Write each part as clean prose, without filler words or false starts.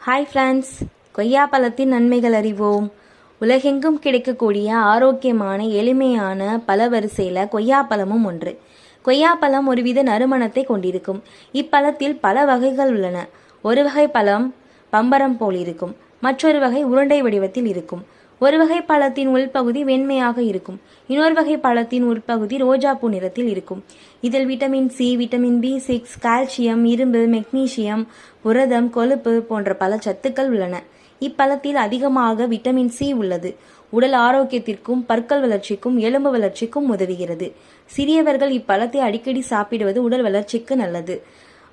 Hi friends, கொய்யா பழத்தின் நன்மைகள் அறிவோம். உலகெங்கும் கிடைக்கக்கூடிய ஆரோக்கியமான எளிமையான பல வரிசையில் கொய்யாப்பழமும் ஒன்று. கொய்யாப்பழம் ஒருவித நறுமணத்தை கொண்டிருக்கும். இப்பழத்தில் பல வகைகள் உள்ளன. ஒரு வகை பழம் பம்பரம் போல் இருக்கும், மற்றொரு வகை உருண்டை வடிவத்தில் இருக்கும். ஒரு வகை பழத்தின் உள்பகுதி வெண்மையாக இருக்கும், இன்னொரு வகை பழத்தின் உள்பகுதி ரோஜாப்பூ நிறத்தில் இருக்கும். இதில் vitamin C, vitamin B6, calcium, இரும்பு, மெக்னீசியம், புரதம், கொழுப்பு போன்ற பல சத்துக்கள் உள்ளன. இப்பழத்தில் அதிகமாக விட்டமின் சி உள்ளது. உடல் ஆரோக்கியத்திற்கும் பற்கள் வளர்ச்சிக்கும் எலும்பு வளர்ச்சிக்கும் உதவுகிறது. சிறியவர்கள் இப்பழத்தை அடிக்கடி சாப்பிடுவது உடல் வளர்ச்சிக்கு நல்லது.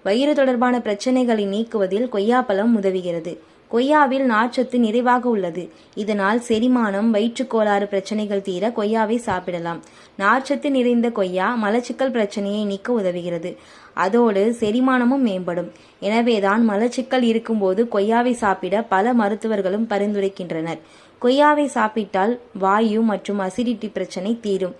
வயிறு தொடர்பான பிரச்சனைகளை நீக்குவதில் கொய்யாப்பழம் உதவுகிறது. கொய்யாவில் நார்ச்சத்து நிறைவாக உள்ளது. இதனால் செரிமானம், வயிற்றுக்கோளாறு பிரச்சனைகள் தீர கொய்யாவை சாப்பிடலாம். நார்ச்சத்து நிறைந்த கொய்யா மலச்சிக்கல் பிரச்சனையை நீக்க உதவுகிறது. அதோடு செரிமானமும் மேம்படும். எனவேதான் மலச்சிக்கல் இருக்கும்போது கொய்யாவை சாப்பிட பல மருத்துவர்களும் பரிந்துரைக்கின்றனர். கொய்யாவை சாப்பிட்டால் வாயு மற்றும் அசிடிட்டி பிரச்சனை தீரும்.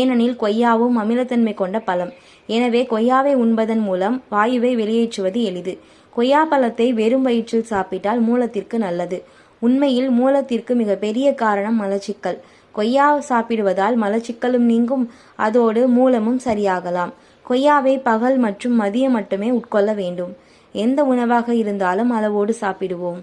ஏனெனில் கொய்யாவும் அமிலத்தன்மை கொண்ட பழம். எனவே கொய்யாவை உண்பதன் மூலம் வாயுவை வெளியேற்றுவது எளிது. கொய்யா பழத்தை வெறும் வயிற்றில் சாப்பிட்டால் மூலத்திற்கு நல்லது. உண்மையில் மூலத்திற்கு மிக பெரிய காரணம் மலச்சிக்கல். கொய்யா சாப்பிடுவதால் மலச்சிக்கலும் நீங்கும், அதோடு மூலமும் சரியாகலாம். கொய்யாவை பகல் மற்றும் மதியம் மட்டுமே உட்கொள்ள வேண்டும். எந்த உணவாக இருந்தாலும் அளவோடு சாப்பிடுவோம்.